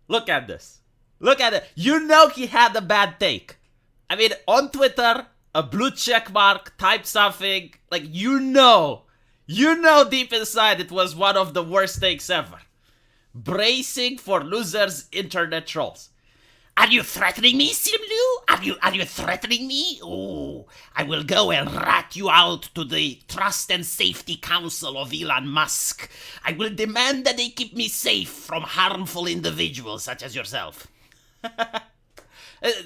Look at this. Look at it. You know he had a bad take. I mean, on Twitter, a blue check mark, type something. Like, you know deep inside it was one of the worst takes ever. Bracing for losers' internet trolls. Are you threatening me, Simlu? Are you threatening me? Oh, I will go and rat you out to the Trust and Safety Council of Elon Musk. I will demand that they keep me safe from harmful individuals such as yourself.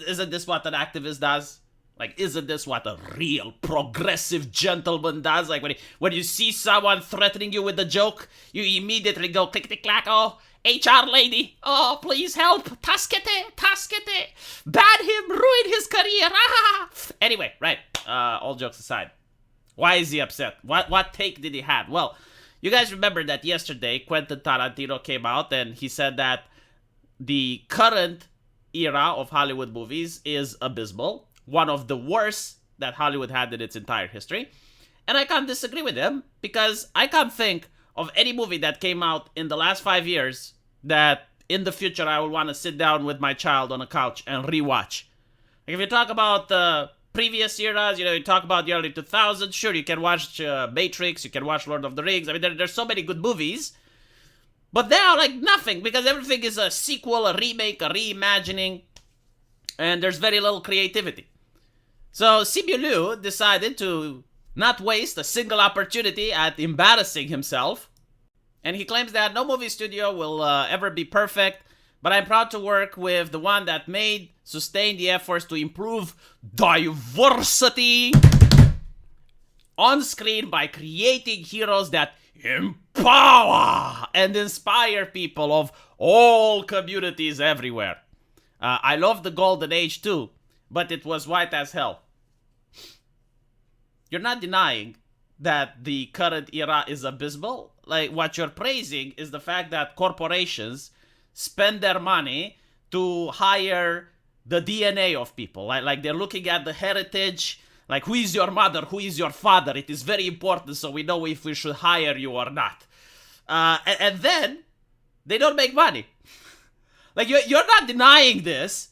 Isn't this what an activist does? Like, isn't this what a real progressive gentleman does? Like, when you see someone threatening you with a joke, you immediately go click-click-clack, oh, HR lady, oh, please help, taskete, ban him, ruin his career, ah! Anyway, right, all jokes aside, why is he upset? What take did he have? Well, you guys remember that yesterday, Quentin Tarantino came out and he said that the current era of Hollywood movies is abysmal, one of the worst that Hollywood had in its entire history. And I can't disagree with him because I can't think of any movie that came out in the last 5 years that in the future I will want to sit down with my child on a couch and rewatch. Like if you talk about previous eras, you talk about the early 2000s, sure, you can watch Matrix, you can watch Lord of the Rings. I mean, there's so many good movies. But now, like, nothing, because everything is a sequel, a remake, a reimagining, and there's very little creativity. So Simu Liu decided to not waste a single opportunity at embarrassing himself, and he claims that no movie studio will ever be perfect, but I'm proud to work with the one that sustained the efforts to improve diversity on screen by creating heroes that empower and inspire people of all communities everywhere. I love the Golden Age too, but it was white as hell. You're not denying that the current era is abysmal. Like, what you're praising is the fact that corporations spend their money to hire the DNA of people. Like they're looking at the heritage. Like, who is your mother? Who is your father? It is very important so we know if we should hire you or not. And then they don't make money. Like, you're not denying this.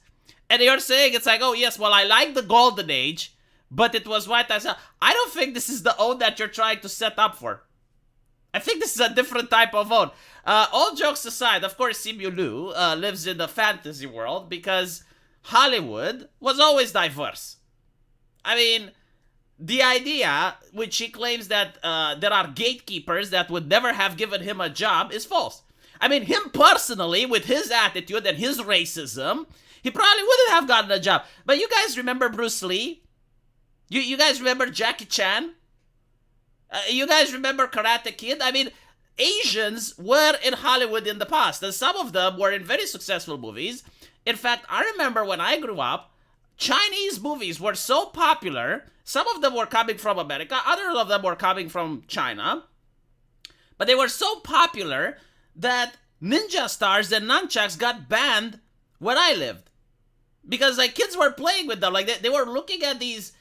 And you're saying it's like, oh, yes, well, I like the Golden Age, but it was white as hell. I don't think this is the own that you're trying to set up for. I think this is a different type of own. All jokes aside, of course, Simu Liu lives in the fantasy world because Hollywood was always diverse. I mean, the idea, which he claims that there are gatekeepers that would never have given him a job, is false. I mean, him personally, with his attitude and his racism, he probably wouldn't have gotten a job. But you guys remember Bruce Lee? You guys remember Jackie Chan? You guys remember Karate Kid? I mean, Asians were in Hollywood in the past, and some of them were in very successful movies. In fact, I remember when I grew up, Chinese movies were so popular. Some of them were coming from America, others of them were coming from China. But they were so popular that ninja stars and nunchucks got banned where I lived. Because like kids were playing with them. Like they were looking at these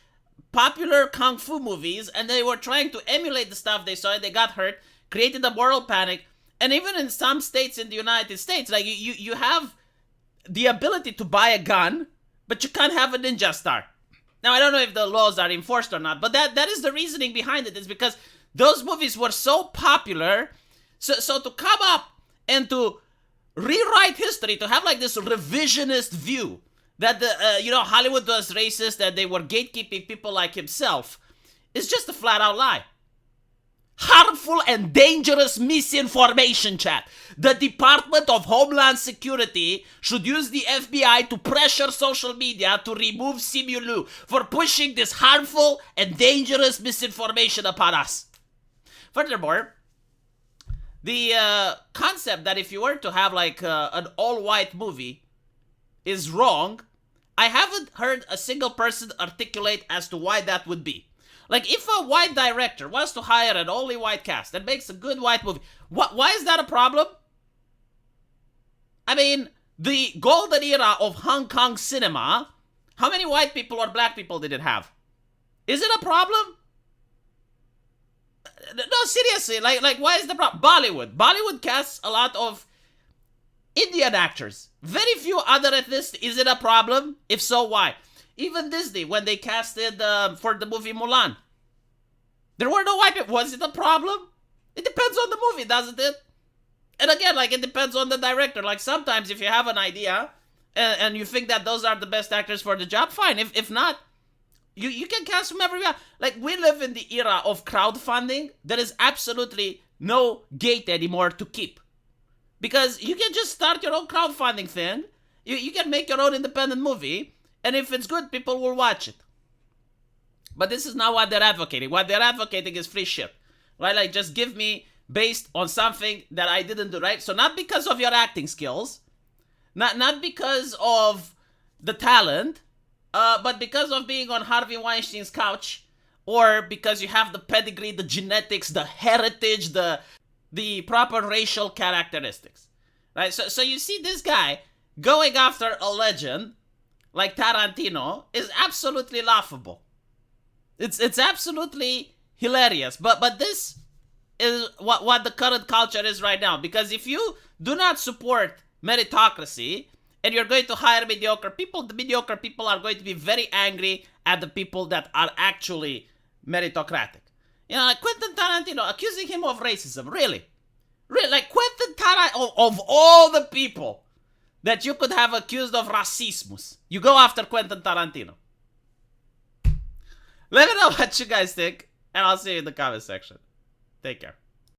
popular kung fu movies and they were trying to emulate the stuff they saw and they got hurt, created a moral panic. And even in some states in the United States, like you have the ability to buy a gun, but you can't have a ninja star. Now, I don't know if the laws are enforced or not, but that is the reasoning behind it. Is because those movies were so popular. So to come up and to rewrite history, to have like this revisionist view that Hollywood was racist, that they were gatekeeping people like himself, is just a flat out lie. Harmful and dangerous misinformation, chat. The Department of Homeland Security should use the FBI to pressure social media to remove Simu Liu for pushing this harmful and dangerous misinformation upon us. Furthermore, the concept that if you were to have like an all-white movie is wrong, I haven't heard a single person articulate as to why that would be. Like, if a white director wants to hire an only white cast that makes a good white movie, why is that a problem? I mean, the golden era of Hong Kong cinema, how many white people or black people did it have? Is it a problem? No, seriously, like why is the problem? Bollywood casts a lot of Indian actors. Very few other ethnicities. Is it a problem? If so, why? Even Disney, when they casted for the movie Mulan, there were no white people. Was it a problem? It depends on the movie, doesn't it? And again, like, it depends on the director. Like, sometimes if you have an idea and you think that those are the best actors for the job, fine. If not, you can cast whomever you want. Like, we live in the era of crowdfunding. There is absolutely no gate anymore to keep. Because you can just start your own crowdfunding thing. You can make your own independent movie. And if it's good, people will watch it. But this is not what they're advocating. What they're advocating is free shit. Right? Like, just give me based on something that I didn't do, right? So not because of your acting skills. Not because of the talent. But because of being on Harvey Weinstein's couch. Or because you have the pedigree, the genetics, the heritage, the proper racial characteristics. Right? So you see this guy going after a legend like Tarantino is absolutely laughable. It's absolutely hilarious. But this is what the current culture is right now. Because if you do not support meritocracy and you're going to hire mediocre people, the mediocre people are going to be very angry at the people that are actually meritocratic. You know, like Quentin Tarantino accusing him of racism. Really? Really? Like Quentin Tarantino, of all the people that you could have accused of racismus, you go after Quentin Tarantino. Let me know what you guys think, and I'll see you in the comment section. Take care.